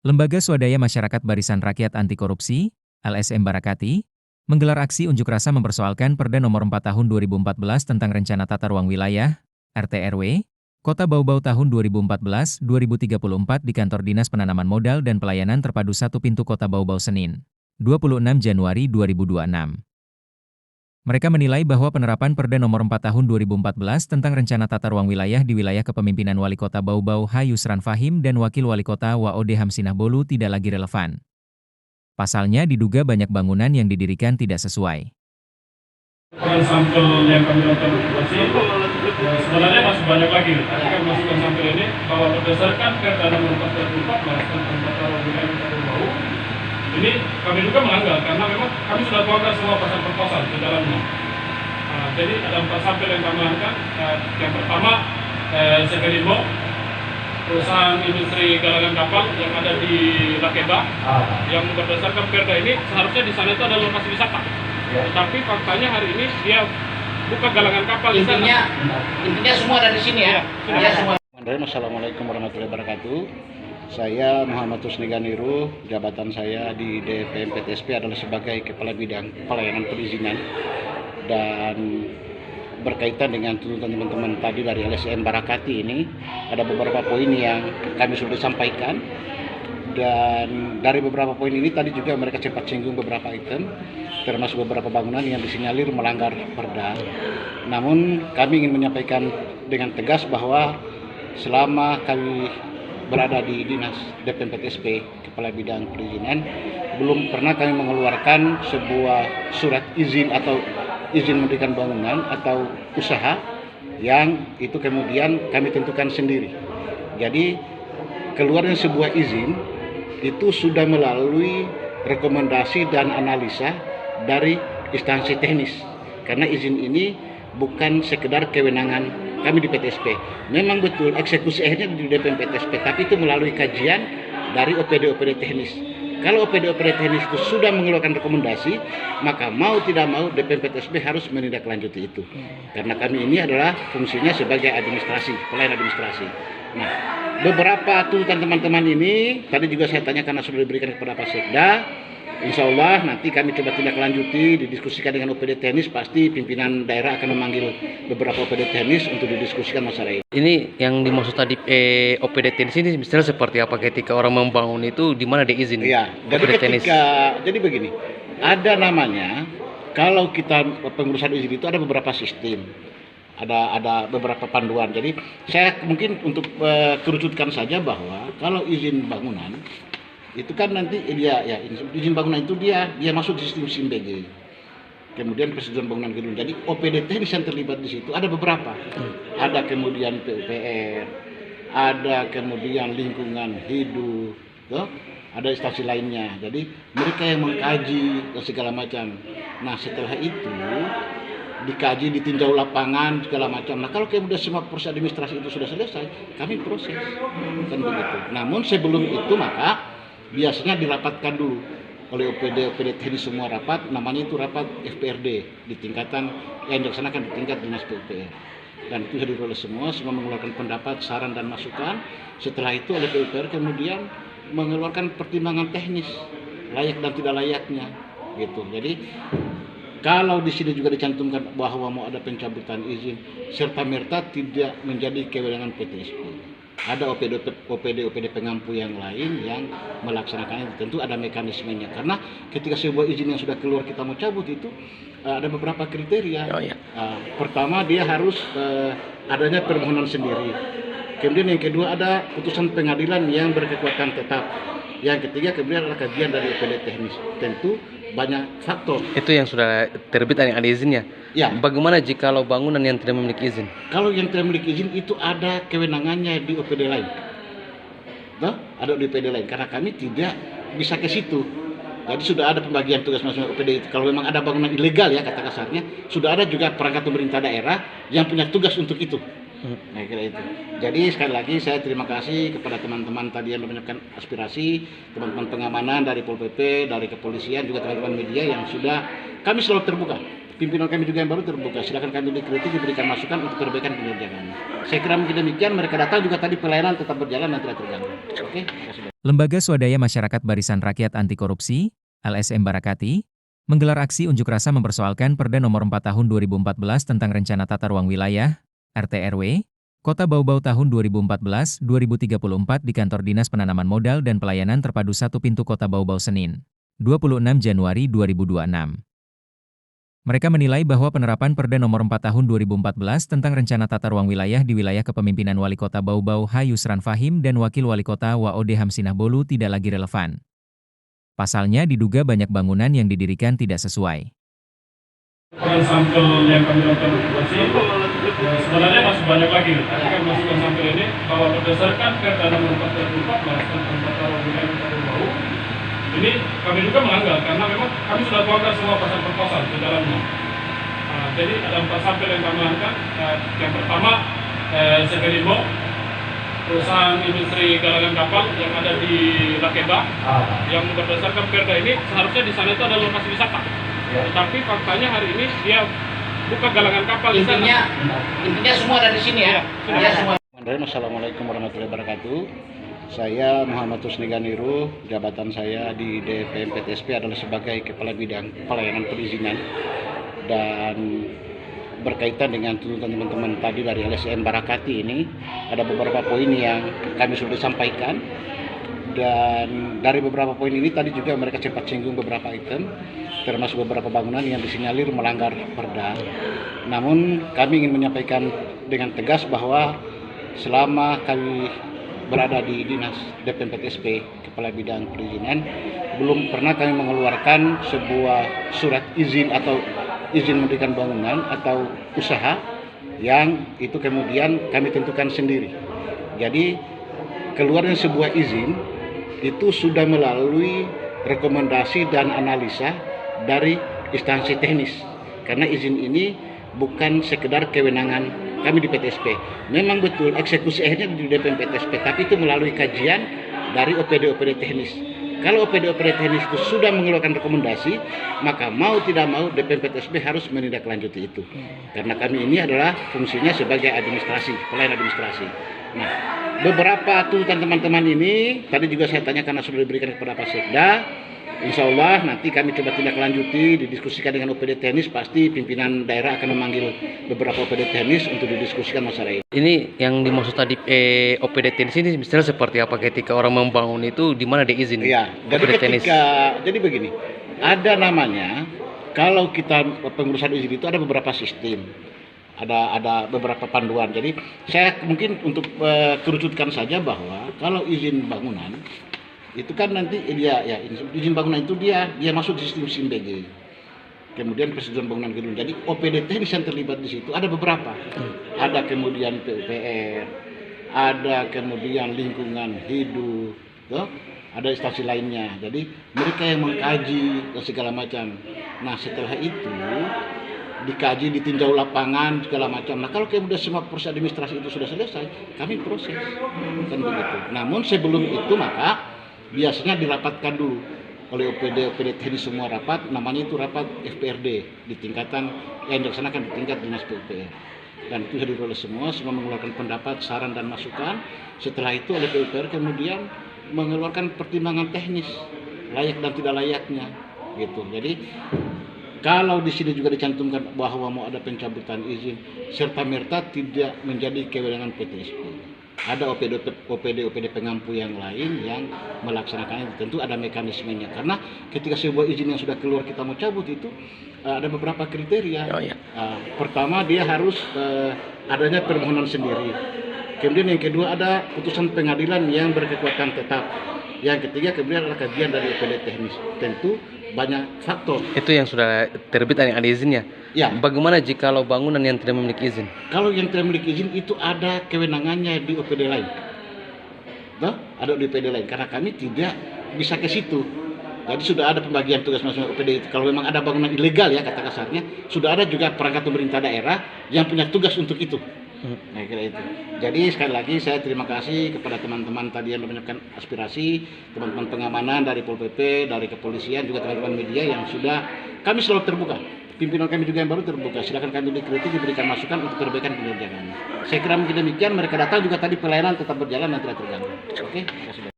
Lembaga Swadaya Masyarakat Barisan Rakyat Anti Korupsi, LSM Barakati, menggelar aksi unjuk rasa mempersoalkan Perda Nomor 4 Tahun 2014 tentang Rencana Tata Ruang Wilayah, RTRW, Kota Bau-Bau tahun 2014-2034 di Kantor Dinas Penanaman Modal dan Pelayanan Terpadu Satu Pintu Kota Bau-Bau Senin, 26 Januari 2026. Mereka menilai bahwa penerapan Perda Nomor 4 Tahun 2014 tentang Rencana Tata Ruang Wilayah di wilayah kepemimpinan Wali Kota Bau-Bau H. Yusran Fahim dan Wakil Wali Kota WOD Hamsinah Bolu tidak lagi relevan. Pasalnya diduga banyak bangunan yang didirikan tidak sesuai. Sampel yang kami lakukan sebenarnya masih banyak lagi. Tapi kami masukkan sampel ini bahwa berdasarkan Perda Nomor 4 Tahun 2014 tentang Tata Ruang Wilayah Kota Bau, ini kami juga melanggar karena memang kami sudah tuangkan semua pasal per pasal di dalamnya. Jadi ada 4 sampel yang kami lakukan. Yang pertama, Sekelimo, perusahaan industri galangan kapal yang ada di Lakeba, yang berdasarkan Perda ini seharusnya di sana itu ada lokasi wisata. Tapi faktanya hari ini dia buka galangan kapal di sana. Intinya semua ada di sini ya. Assalamualaikum warahmatullahi wabarakatuh. Saya Muhammad Husni Ganiru, jabatan saya di DPM PTSP adalah sebagai Kepala Bidang Pelayanan Perizinan, dan berkaitan dengan tuntutan teman-teman tadi dari LSM Barakati ini, ada beberapa poin yang kami sudah sampaikan, dan dari beberapa poin ini tadi juga mereka sempat singgung beberapa item, termasuk beberapa bangunan yang disinyalir melanggar perda. Namun kami ingin menyampaikan dengan tegas bahwa selama kami berada di Dinas DPM PTSP Kepala Bidang Perizinan, belum pernah kami mengeluarkan sebuah surat izin atau izin mendirikan bangunan atau usaha yang itu kemudian kami tentukan sendiri. Jadi keluarnya sebuah izin itu sudah melalui rekomendasi dan analisa dari instansi teknis, karena izin ini bukan sekedar kewenangan kami di PTSP. Memang betul eksekusi akhirnya di DPM PTSP, tapi itu melalui kajian dari OPD-OPD teknis. Kalau OPD-OPD teknis itu sudah mengeluarkan rekomendasi, maka mau tidak mau DPM PTSP harus menindaklanjuti itu. Karena kami ini adalah fungsinya sebagai administrasi, pelayan administrasi. Nah, beberapa tuntutan teman-teman ini tadi juga saya tanya karena sudah diberikan kepada Pak Sekda. Insya Allah nanti kami coba tindak lanjuti, didiskusikan dengan OPD teknis. Pasti pimpinan daerah akan memanggil beberapa OPD teknis untuk didiskusikan masalah ini. Ini yang dimaksud tadi OPD teknis ini misalnya seperti apa ketika orang membangun itu di mana ada izin? Iya, jadi begini, ada namanya, kalau kita pengurusan izin itu ada beberapa sistem, ada beberapa panduan. Jadi saya mungkin untuk kerucutkan saja bahwa kalau izin bangunan itu kan nanti izin bangunan itu dia masuk di sistem SIMBG. Kemudian persetujuan bangunan gedung. Jadi OPD teknis yang terlibat di situ ada beberapa. Ada kemudian PUPR, ada kemudian lingkungan hidup, ada instansi lainnya. Jadi mereka yang mengkaji dan segala macam. Nah, setelah itu dikaji, ditinjau lapangan segala macam. Nah, kalau kemudian semua proses administrasi itu sudah selesai, kami proses. Kan begitu. Namun sebelum itu maka biasanya dirapatkan dulu oleh OPD teknis, semua rapat, namanya itu rapat FPRD di tingkatan yang dilaksanakan di tingkat dinas PUPR, dan itu sudah diperoleh semua mengeluarkan pendapat, saran dan masukan. Setelah itu oleh PUPR kemudian mengeluarkan pertimbangan teknis layak dan tidak layaknya gitu. Jadi kalau di sini juga dicantumkan bahwa mau ada pencabutan izin serta merta tidak menjadi kewenangan PTSP. Ada OPD pengampu yang lain yang melaksanakannya, tentu ada mekanismenya. Karena ketika sebuah izin yang sudah keluar kita mau cabut itu ada beberapa kriteria. Pertama, dia harus adanya permohonan sendiri. Kemudian yang kedua ada putusan pengadilan yang berkekuatan tetap. Yang ketiga kemudian adalah kajian dari OPD teknis. Tentu banyak faktor. Itu yang sudah terbit yang ada izinnya. Ya. Bagaimana jika bangunan yang tidak memiliki izin? Kalau yang tidak memiliki izin itu ada kewenangannya di OPD lain. Ada di OPD lain, karena kami tidak bisa ke situ. Jadi sudah ada pembagian tugas masing-masing OPD itu. Kalau memang ada bangunan ilegal ya kata kasarnya, sudah ada juga perangkat pemerintah daerah yang punya tugas untuk itu. Nah, kira itu. Jadi sekali lagi saya terima kasih kepada teman-teman tadi yang menyampaikan aspirasi, teman-teman pengamanan dari Pol PP, dari kepolisian, juga teman-teman media yang sudah, kami selalu terbuka pimpinan kami juga yang baru terbuka. Silakan kami dikritik, diberikan masukan untuk perbaikan kinerja kami. Saya kira mungkin demikian. Mereka datang juga tadi pelayanan tetap berjalan dan tidak terganggu. Oke, terima kasih. Lembaga Swadaya Masyarakat Barisan Rakyat Anti Korupsi, LSM Barakati, menggelar aksi unjuk rasa mempersoalkan Perda Nomor 4 Tahun 2014 tentang Rencana Tata Ruang Wilayah, RT/RW, Kota Bau-Bau tahun 2014-2034 di Kantor Dinas Penanaman Modal dan Pelayanan Terpadu 1 Pintu Kota Bau-Bau Senin, 26 Januari 2026. Mereka menilai bahwa penerapan Perda Nomor 4 Tahun 2014 tentang Rencana Tata Ruang Wilayah di wilayah kepemimpinan Wali Kota Bau-Bau H. Yusran Fahim dan Wakil Wali Kota WOD Hamsinah Bolu tidak lagi relevan. Pasalnya diduga banyak bangunan yang didirikan tidak sesuai. Sampel yang kami lakukan evaluasi sebenarnya masih banyak lagi. Tapi kami masukkan sampel ini bahwa berdasarkan Perda Nomor 4 Tahun 2014 tentang Tata Ruang Wilayah Kota Bau, ini kami juga melanggar karena memang kami sudah tuangkan semua pasal per pasal di dalamnya. Jadi ada 4 sampel yang kami angkat. Yang pertama, Sekelimo, perusahaan industri galangan kapal yang ada di Lakeba, yang berdasarkan Perda ini seharusnya di sana itu ada lokasi wisata. Tetapi faktanya hari ini dia buka galangan kapal di sana. Intinya semua ada di sini ya. Ya, semua. Assalamualaikum warahmatullahi wabarakatuh. Saya Muhammad Husni Ganiru, jabatan saya di DPM PTSP adalah sebagai Kepala Bidang Pelayanan Perizinan, dan berkaitan dengan tuntutan teman-teman tadi dari LSM Barakati ini, ada beberapa poin yang kami sudah sampaikan, dan dari beberapa poin ini tadi juga mereka sempat singgung beberapa item, termasuk beberapa bangunan yang disinyalir melanggar perda. Namun kami ingin menyampaikan dengan tegas bahwa selama kami berada di Dinas DPM PTSP Kepala Bidang Perizinan, belum pernah kami mengeluarkan sebuah surat izin atau izin mendirikan bangunan atau usaha yang itu kemudian kami tentukan sendiri. Jadi keluarnya sebuah izin itu sudah melalui rekomendasi dan analisa dari instansi teknis, karena izin ini bukan sekedar kewenangan kami di PTSP. Memang betul eksekusi akhirnya di DPM PTSP, tapi itu melalui kajian dari OPD teknis. Kalau OPD teknis itu sudah mengeluarkan rekomendasi, maka mau tidak mau DPM PTSP harus menindaklanjuti itu. Karena kami ini adalah fungsinya sebagai administrasi, pelayan administrasi. Nah, beberapa tuntutan teman-teman ini tadi juga saya tanya karena sudah diberikan kepada Pak Sekda. Insya Allah nanti kami coba tindak lanjuti, didiskusikan dengan OPD teknis, pasti pimpinan daerah akan memanggil beberapa OPD teknis untuk didiskusikan masalah ini. Ini yang dimaksud tadi OPD teknis ini misalnya seperti apa ketika orang membangun itu di mana ada izin? Iya, jadi begini, ada namanya, kalau kita pengurusan izin itu ada beberapa sistem, ada beberapa panduan. Jadi saya mungkin untuk kerucutkan saja bahwa kalau izin bangunan itu kan nanti izin bangunan itu dia masuk di sistem SIMBG. Kemudian persetujuan bangunan gedung. Jadi OPD teknis yang terlibat di situ ada beberapa. Ada kemudian PUPR, ada kemudian lingkungan hidup, ada instansi lainnya. Jadi mereka yang mengkaji dan segala macam. Nah, setelah itu dikaji, ditinjau lapangan segala macam. Nah, kalau kemudian semua proses administrasi itu sudah selesai, kami proses. Kan begitu. Namun sebelum itu maka biasanya dirapatkan dulu oleh OPD teknis, semua rapat, namanya itu rapat FPRD di tingkatan yang dilaksanakan di tingkat dinas PUPR, dan itu sudah diperoleh semua mengeluarkan pendapat, saran dan masukan. Setelah itu oleh PUPR kemudian mengeluarkan pertimbangan teknis layak dan tidak layaknya gitu. Jadi kalau di sini juga dicantumkan bahwa mau ada pencabutan izin serta merta tidak menjadi kewenangan PTSP. Ada OPD pengampu yang lain yang melaksanakannya, tentu ada mekanismenya. Karena ketika sebuah izin yang sudah keluar kita mau cabut itu ada beberapa kriteria. Pertama, dia harus adanya permohonan sendiri. Kemudian yang kedua ada putusan pengadilan yang berkekuatan tetap. Yang ketiga kemudian adalah kajian dari OPD teknis. Tentu banyak faktor. Itu yang sudah terbit ada izinnya. Ya. Bagaimana jika bangunan yang tidak memiliki izin? Kalau yang tidak memiliki izin itu ada kewenangannya di OPD lain. Ada di OPD lain, karena kami tidak bisa ke situ. Jadi sudah ada pembagian tugas masing-masing OPD itu. Kalau memang ada bangunan ilegal ya kata kasarnya, sudah ada juga perangkat pemerintah daerah yang punya tugas untuk itu. Nah, kira itu. Jadi sekali lagi saya terima kasih kepada teman-teman tadi yang menyampaikan aspirasi, teman-teman pengamanan dari Pol PP, dari kepolisian, juga teman-teman media yang sudah, kami selalu terbuka pimpinan kami juga yang baru terbuka. Silakan kami dikritik, diberikan masukan untuk perbaikan kinerja kami. Saya kira mungkin demikian. Mereka datang juga tadi pelayanan tetap berjalan dan tidak terganggu. Oke, terima kasih.